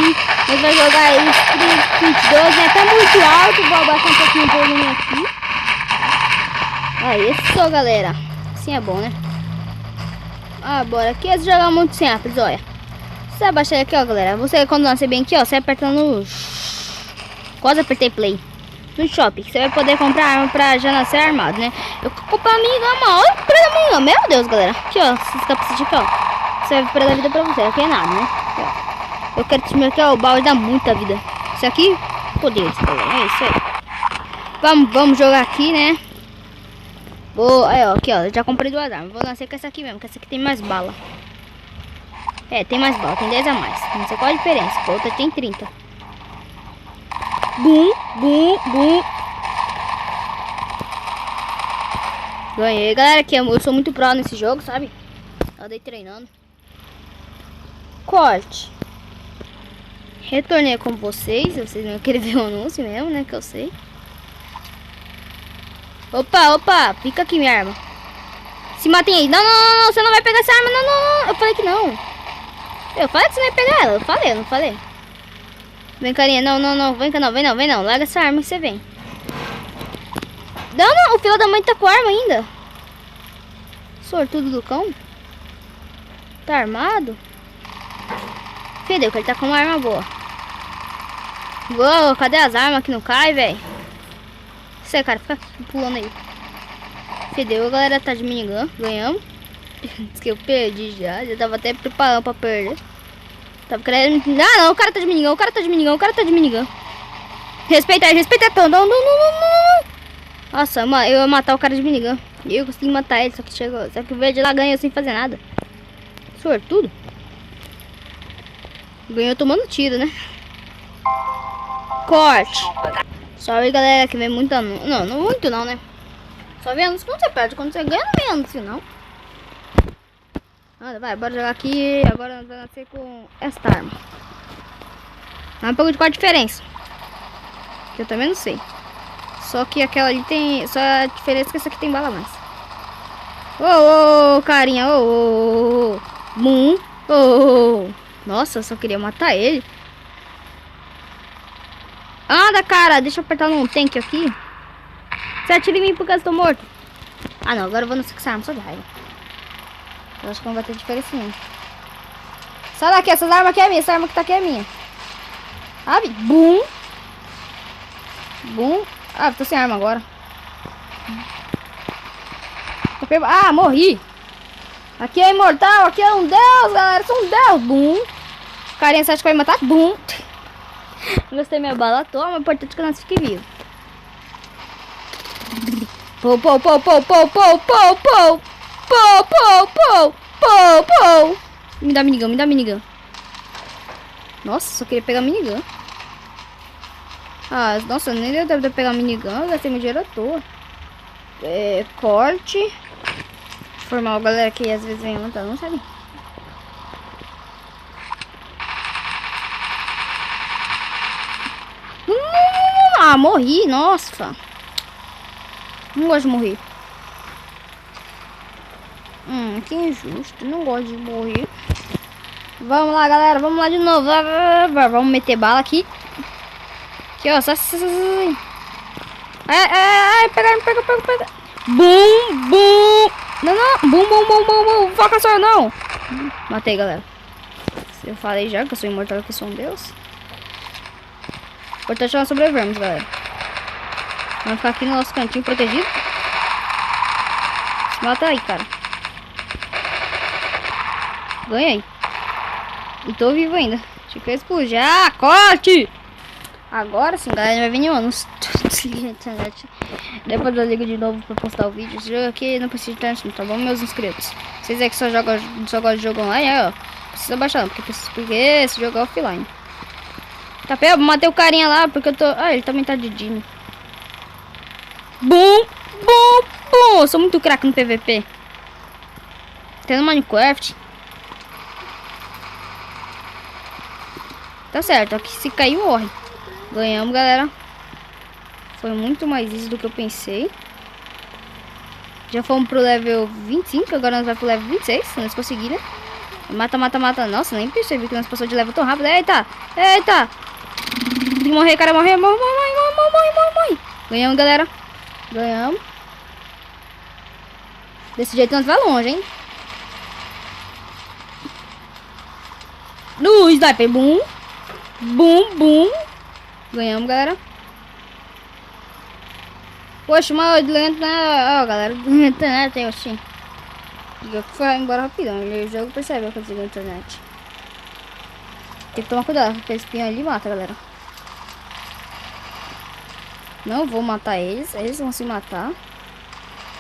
aqui. A gente vai jogar Street 2, né? Tá muito alto, vou abaixar um pouquinho o volume aqui. Aí, esse só, galera. Assim é bom, né? Ah, bora. Aqui é jogar muito simples, olha. Você abaixa aqui, ó, galera. Você, quando nascer bem aqui, ó, você apertando... Quase apertei play. No shopping, você vai poder comprar arma pra já nascer armado, né? Eu comprei a minigama, olha o preço da minigama. Meu Deus, galera. Aqui, ó, esses capacetes aqui, ó. Serve pra dar vida pra você, aqui é nada, né? Aqui, ó. Eu quero te aqui, ó, o baú dá muita vida. Isso aqui, poderes, galera. É isso aí. Vamos jogar aqui, né? Aí, ó, aqui, ó. Eu já comprei 2 armas. Vou nascer com essa aqui mesmo, que essa aqui tem mais bala. É, tem mais bala, tem 10 a mais. Não sei qual a diferença, a outra tem 30. Bum, bum, bum. Ganhei, galera, aqui eu sou muito pro nesse jogo, sabe? Eu andei treinando. Corte. Retornei com vocês. Vocês não querem ver o anúncio mesmo, né? Que eu sei. Opa, fica aqui minha arma. Se matem aí. Não, você não vai pegar essa arma, não. Eu falei que não. Eu falei que você não ia pegar ela. Eu não falei. Vem, carinha, não. Vem cá, vem não. Larga essa arma e você vem. Não, o filho da mãe tá com a arma ainda. Sortudo do cão. Tá armado? Fedeu, que ele tá com uma arma boa. Uou, cadê as armas que não cai, velho? Isso aí, cara, fica pulando aí. Fedeu, a galera tá de minigun. Ganhamos. Diz que eu perdi já tava até preparando pra perder. Tava querendo... não, o cara tá de minigun. Respeita todo. Não. Nossa, mano, eu ia matar o cara de minigun. Eu consegui matar ele, só que o verde lá ganhou sem fazer nada. Sortudo. Ganhou tomando tiro, né? Corte. Sorry, galera, que vem muito anúncio. Não muito não, né? Só vem anúncio quando você perde. Quando você ganha, não vem anúncio, não. Vai, bora jogar aqui. Agora nós vamos nascer com esta arma. Um pouco de qual a diferença. Que eu também não sei. Só que aquela ali tem... Só a diferença é que essa aqui tem bala a mais. Carinha. Bum. Nossa, eu só queria matar ele. Anda, cara. Deixa eu apertar num tanque aqui. Você atira em mim por causa que eu tô morto. Ah, não. Agora eu vou nascer com essa arma só de raiva. Eu acho que não vai ter diferença nenhuma. Sai daqui. Essa arma aqui é minha. Essa arma que tá aqui é minha. Sabe? Bum. Ah, tô sem arma agora. Ah, morri. Aqui é imortal. Aqui é um deus, galera. Sou um deus. Bum. Carinha, você acha que vai matar? Bum. Gostei minha bala. Toma. O importante é que eu não fique vivo. Me dá minigun. Nossa, só queria pegar minigun. Ah, nossa, nem deu tempo de pegar minigun. Eu gastei meu dinheiro à toa. Corte. Formar a galera que às vezes vem montar, não sabe? Ah, morri, nossa. Não gosto de morrer. Que injusto. Não gosto de morrer. Vamos lá, galera. Vamos lá de novo. Vamos meter bala aqui. Aqui, ó. Pega. Bum. Não. Bum. Foca só, não. Matei, galera. Eu falei já que eu sou imortal, que eu sou um deus. Importante nós sobrevivermos, galera. Vamos ficar aqui no nosso cantinho protegido. Mata aí, cara. Ganhei. E tô vivo ainda. Deixa eu explodir. Ah, corte! Agora sim, galera, vai vir nenhum anúncio. Desliguei a internet. Depois eu ligo de novo pra postar o vídeo. Esse jogo aqui não precisa de internet, não, tá bom, meus inscritos? Vocês aí que só gostam de jogo online, aí, ó. Precisa baixar, porque esse jogo é offline. Tá, eu matei o carinha lá, porque eu tô... Ah, ele também tá de Dino. Bum. Eu sou muito craque no PVP. Até no Minecraft. Tá certo, aqui se cair morre. Ganhamos, galera. Foi muito mais isso do que eu pensei. Já fomos pro level 25, agora nós vamos pro level 26, se nós conseguirem, né? Mata, mata, mata. Nossa, nem percebi que nós passou de level tão rápido. Eita, eita. Tem que morrer, cara. Morrer, morre, morre, morre, morre, morre, morre, morre. Ganhamos, galera. Ganhamos. Desse jeito nós vai longe, hein? No sniper, boom. Boom, boom. Ganhamos, galera. Poxa, mas lento, né? Ó, galera, internet tem assim. Eu foi embora rapidão. O jogo percebeu que eu desligou a internet. Tem que tomar cuidado, porque esse espinho ali mata, galera. Não vou matar eles, eles vão se matar.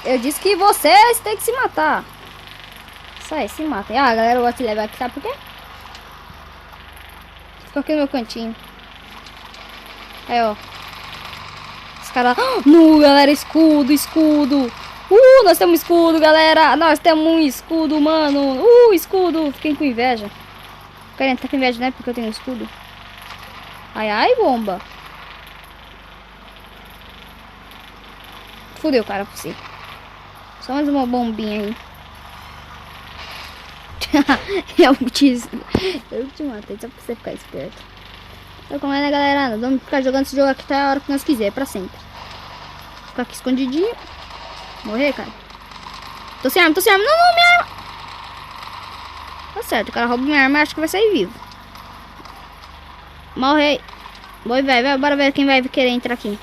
Eu disse que vocês têm que se matar. Isso aí, se matem. Ah, galera, eu vou te levar aqui, sabe por quê? Ficou aqui no meu cantinho. Aí, ó. Os caras... No, galera, escudo, escudo. Nós temos escudo, galera. Nós temos um escudo, mano. Escudo. Fiquem com inveja. Querem tá com inveja, né? Porque eu tenho um escudo. Ai, ai, bomba. Fudeu, cara, por si. Só mais uma bombinha aí. eu te matei, só pra você ficar esperto. Então, como é, né, galera? Nós vamos ficar jogando esse jogo aqui até a hora que nós quiser, pra sempre. Ficar aqui escondidinho. Morrer, cara. Tô sem arma, Não, não, minha arma. Tá certo, o cara rouba minha arma e acho que vai sair vivo. Morrei. Boi, velho, bora ver quem vai querer entrar aqui.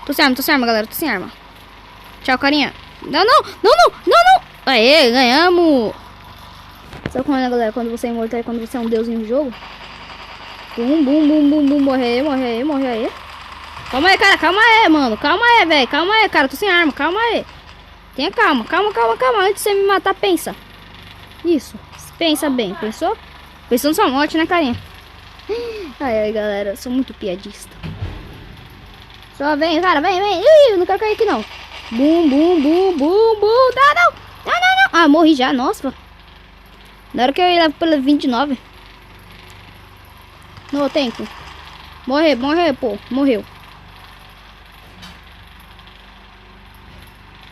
Tô sem arma, galera. Tô sem arma. Tchau, carinha. Não, não, não, não, não, não. Aê, ganhamos. Sabe como é, né, galera? Quando você é imortal e quando você é um deus em um jogo. Bum, bum, bum, bum, bum. Morre aí, morre aí, morre aí. Calma aí, cara. Calma aí, mano. Calma aí, velho. Calma aí, cara. Tô sem arma. Calma aí. Tenha calma. Calma, calma, calma. Antes de você me matar, pensa. Isso. Pensa bem. Pensou? Pensou na sua morte, né, carinha? Ai, ai, galera. Eu sou muito piadista. Só vem, cara. Vem, vem. Ih, não quero cair aqui, não. Bum, bum, bum, bum, bum. Não, não. Não, não, não. Ah, morri já. Nossa. Na hora que eu ia lá pela 29. No tempo. Morrer, morrer, pô. Morreu.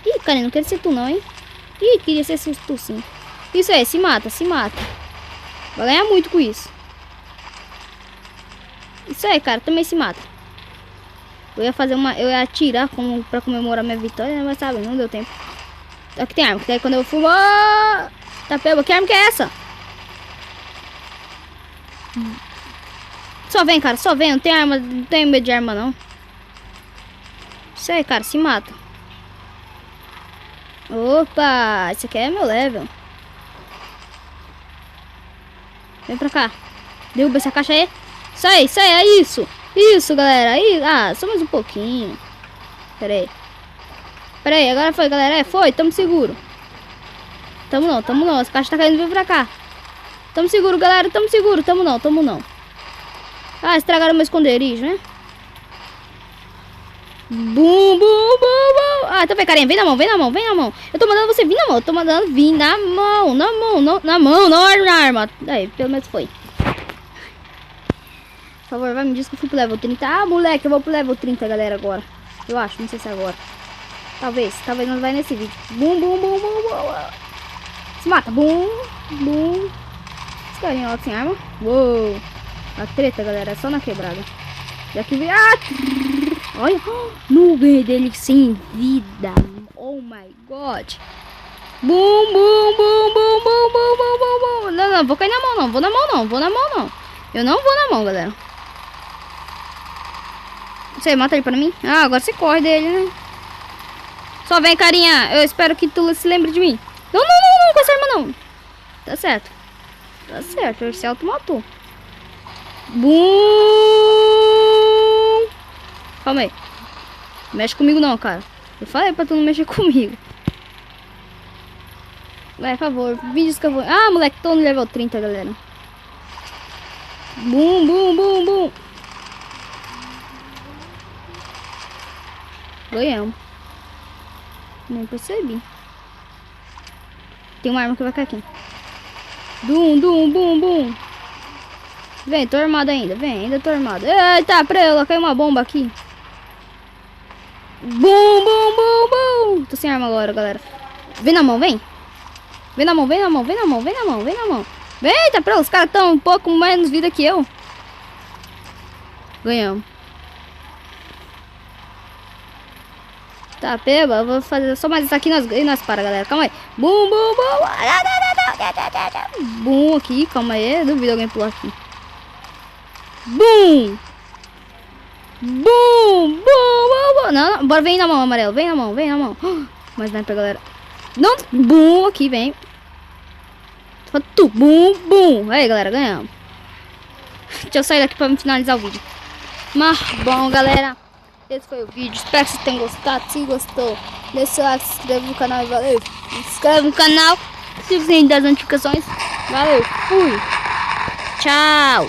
Ih, cara, não quero ser tu não, hein? Ih, queria ser tu sim. Isso aí, se mata, se mata. Vai ganhar muito com isso. Isso aí, cara, também se mata. Eu ia fazer uma... Eu ia atirar como pra comemorar minha vitória, mas sabe, não deu tempo. Aqui tem arma, porque aí quando eu fui... Oh! Tá pego, que arma que é essa? Só vem, cara, só vem. Não tem arma, não tenho medo de arma, não. Isso aí, cara, se mata. Opa, esse aqui é meu level. Vem pra cá. Derruba essa caixa aí. Isso aí, é isso. Isso, galera. Aí, só mais um pouquinho. Pera aí. Pera aí, agora foi, galera. É, foi, tamo seguro. Tamo não. Essa caixa tá caindo, vem pra cá. Tamo seguro, galera. Tamo seguro. Tamo não. Ah, estragaram meu esconderijo, né? Bum, bum, bum, bum. Ah, então vem, carinha. Vem na mão. Eu tô mandando você vir na mão. Eu tô mandando vir na mão. Não na arma. Aí, pelo menos foi. Por favor, vai me dizer que eu fui pro level 30. Ah, moleque, eu vou pro level 30, galera, agora. Eu acho, não sei se é agora. Talvez não vai nesse vídeo. Bum, bum, bum, bum, bum. Se mata. Bum, bum. Esse carinha lá sem arma. Uou. A treta, galera, é só na quebrada. Daqui vem. Olha. No ganhei dele sem vida. Oh my god. Bum, bum, bum, bum, bum, bum, bum, bum, bum. Não, vou cair na mão, não. Vou na mão, não. Eu não vou na mão, galera. Você mata ele pra mim? Ah, agora você corre dele, né? Só vem, carinha. Eu espero que tu se lembre de mim. Não, com essa arma não. Tá certo. Esse auto matou. Bum! Calma aí. Não mexe comigo não, cara. Eu falei pra tu não mexer comigo. Vai, por favor. Vídeos que eu vou... Ah, moleque, tô no level 30, galera. Bum, bum, bum, bum. Ganhamos. Nem percebi. Tem uma arma que vai cair aqui. Dum, dum, bum, bum. Vem, tô armado ainda. Ainda tô armado. Eita, prela, caiu uma bomba aqui. Bum, bum, bum, bum. Tô sem arma agora, galera. Vem na mão, vem. Vem na mão, vem na mão, vem na mão, vem na mão, vem na mão. Eita, pra os caras tão um pouco menos vida que eu. Ganhamos. Tá, peba, eu vou fazer só mais isso aqui e nós para, galera. Calma aí. Bum, bum, bum. Bum aqui, calma aí. Duvido alguém pular aqui. Bum. Bum, bum, bum, bum. Não, não, bora, vem na mão, amarelo. Vem na mão, vem na mão. Mais vai pra galera. Não, bum, aqui, vem. Tu, bum, bum. Aí, galera, ganhamos. Deixa eu sair daqui pra finalizar o vídeo. Mas, bom, galera, esse foi o vídeo. Espero que vocês tenham gostado. Se gostou, deixa o like, se inscreve no canal e valeu. Se inscreve no canal, ative o sininho das notificações. Valeu, fui. Tchau.